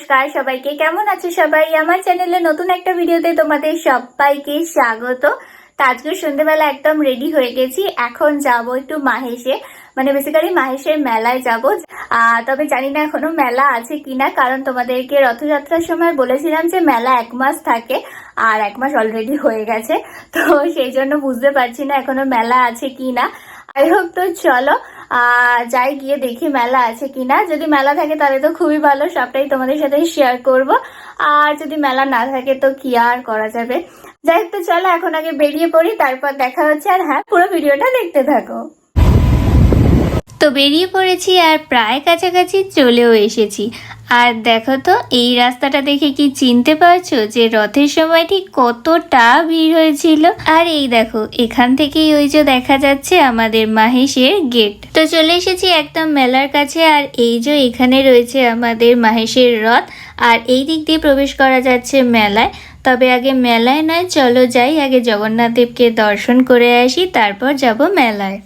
নমস্কার সবাইকে, কেমন আছো সবাই? আমার চ্যানেলে নতুন একটা ভিডিওতে তোমাদের সবাইকে স্বাগত। আজকে সন্ধ্যেবেলা একদম রেডি হয়ে গেছি, এখন যাব একটু মাহেশে, মানে বেসিক্যালি মাহেশের মেলায় যাব। তবে জানি না এখনো মেলা আছে কিনা, কারণ তোমাদেরকে রথযাত্রার সময় বলেছিলাম যে মেলা 1 মাস থাকে, আর 1 মাস অলরেডি হয়ে গেছে, তো সেই জন্য বুঝতে পারছি না এখনো মেলা আছে কিনা। আই হোপ তো চলো যাই, গিয়ে দেখি মেলা আছে কিনা। যদি মেলা থাকে তাহলে তো খুবই ভালো, সবটাই তোমাদের সাথে শেয়ার করব। আর যদি মেলা না থাকে তো কি আর করা যাবে। যাই হোক, তো চলো এখন আগে বেরিয়ে পড়ি, তারপর দেখা হচ্ছে। আর হ্যাঁ, পুরো ভিডিওটা দেখতে থাকো। তো বেরিয়ে পড়েছি আর প্রায় কাছাকাছি চলেও এসেছি। আর দেখো তো, এই রাস্তাটা দেখে কি চিনতে পারছো যে রথের সময় ঠিক কতটা ভিড় হয়েছিল? আর এই দেখো, এখান থেকেই ওই যে দেখা যাচ্ছে আমাদের মাহেশের গেট। তো চলে এসেছি একদম মেলার কাছে, আর এই যে এখানে রয়েছে আমাদের মাহেশের রথ, আর এই দিক দিয়ে প্রবেশ করা যাচ্ছে মেলায়। তবে আগে মেলায় নয়, চলো যাই আগে জগন্নাথ দেবকে দর্শন করে আসি, তারপর যাব মেলায়।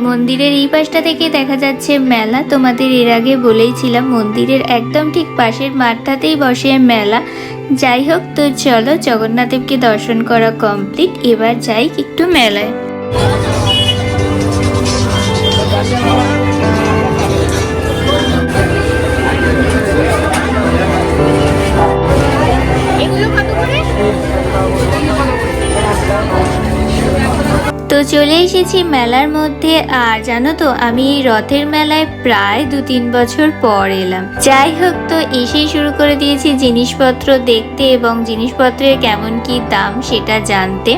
মন্দিরের এই পাশটা থেকে দেখা যাচ্ছে মেলা। তোমাদের এর আগে বলেইছিলাম মন্দিরের একদম ঠিক পাশের মাঠটাতেই বসে মেলা। যাই হোক, তো চলো জগন্নাথ দেবকে দর্শন করা কমপ্লিট, এবার যাই একটু মেলায়। তো চলে এসেছি মেলার মধ্যে। আর জানো তো, আমি এই রথের মেলায় প্রায় 2-3 বছর পর এলাম। যাই হোক, তো এসেই শুরু করে দিয়েছি জিনিসপত্র দেখতে এবং জিনিসপত্রের কেমন কি দাম সেটা জানতে।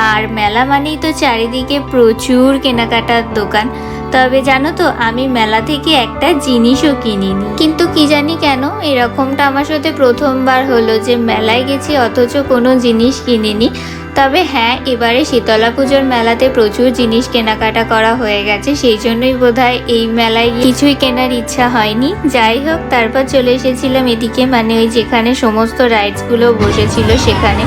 আর মেলা মানেই তো চারিদিকে প্রচুর কেনাকাটার দোকান। তবে জানো তো, আমি মেলা থেকে একটা জিনিসও কিনিনি। কিন্তু কি জানি কেন এরকমটা আমার সাথে প্রথমবার হলো যে মেলায় গেছি অথচ কোনো জিনিস কিনিনি। তবে হ্যাঁ, এবারে শীতলা পুজোর মেলাতে প্রচুর জিনিস কেনাকাটা করা হয়ে গেছে, সেই জন্যই বোধহয় এই মেলায় কিছুই কেনার ইচ্ছা হয়নি। যাই হোক, তারপর চলে এসেছিলাম এদিকে, মানে ওই যেখানে সমস্ত রাইডসগুলো বসেছিল সেখানে।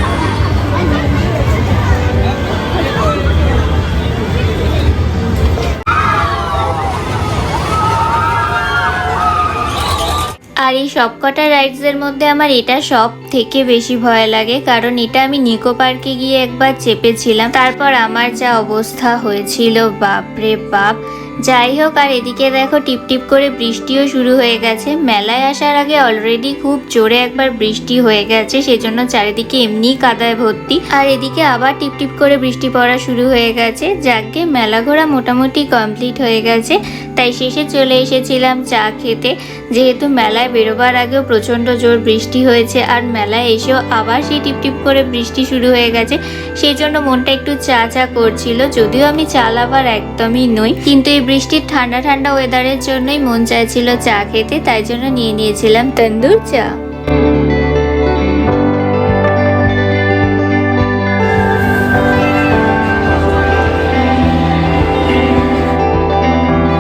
আর এই সবকটা রাইডসের মধ্যে আমার এটা সব থেকে বেশি ভয় লাগে, কারণ এটা আমি নিকো পার্কে গিয়ে একবার চেপেছিলাম, তারপর আমার যা অবস্থা হয়েছিল বাপরে বাপ। যাই হোক, আর এদিকে দেখো টিপটিপ করে বৃষ্টিও শুরু হয়ে গেছে। মেলায় আসার আগে অলরেডি খুব জোরে একবার বৃষ্টি হয়ে গেছে, সেজন্য চারিদিকে এমনি কাদায় ভর্তি। আর এদিকে আবার টিপটিপ করে বৃষ্টি পড়া শুরু হয়ে গেছে। যাকে মেলা ঘোরা মোটামুটি কমপ্লিট হয়ে গেছে, তাই শেষে চলে এসেছিলাম চা খেতে। যেহেতু মেলায় বেরোবার আগেও প্রচণ্ড জোর বৃষ্টি হয়েছে, আর মেলায় এসেও আবার সেই টিপটিপ করে বৃষ্টি শুরু হয়ে গেছে, সেই জন্য মনটা একটু চা চা করছিল। যদিও আমি চা লাভার একদমই নই, কিন্তু এই বৃষ্টির ঠান্ডা ঠান্ডা ওয়েদারের জন্যই মন চাইছিল চা খেতে, তাই জন্য নিয়ে নিয়েছিলাম তন্দুর চা।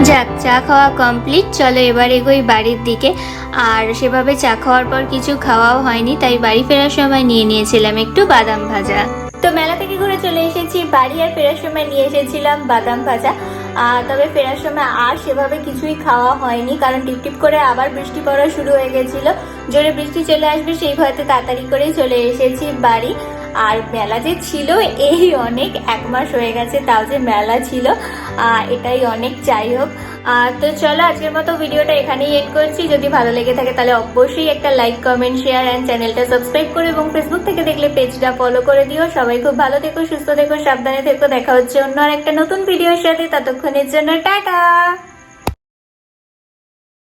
যাক, চা খাওয়া কমপ্লিট, চলো এবার এগোই বাড়ির দিকে। আর সেভাবে চা খাওয়ার পর কিছু খাওয়াও হয়নি, তাই বাড়ি ফেরার সময় নিয়ে নিয়েছিলাম একটু বাদাম ভাজা। তো মেলা থেকে ঘুরে চলে এসেছি বাড়ি, আর ফেরার সময় নিয়ে এসেছিলাম বাদাম ভাজা। তবে ফেরার সময় আর সেভাবে কিছুই খাওয়া হয়নি, কারণ টিপটিপ করে আবার বৃষ্টি পড়া শুরু হয়ে গেছিল। জোরে বৃষ্টি চলে আসবে সেই ভয়তে তাড়াতাড়ি করেই চলে এসেছি বাড়ি। আর মেলা যে ছিল এই অনেক, 1 মাস হয়ে গেছে তাও যে মেলা ছিল, এটাই অনেক। যাই হোক, তো চলো আজকের মতো ভিডিওটা এখানেই এড করছি। যদি ভালো লেগে থাকে তাহলে অবশ্যই একটা লাইক, কমেন্ট, শেয়ার অ্যান্ড চ্যানেলটা সাবস্ক্রাইব করো, এবং ফেসবুক থেকে দেখলে পেজটা ফলো করে দিও। সবাই খুব ভালো থেকো, সুস্থ থেকো, সাবধানে থেকো। দেখা হচ্ছে অন্য আর একটা নতুন ভিডিওর সাথে, ততক্ষণের জন্য টাটা।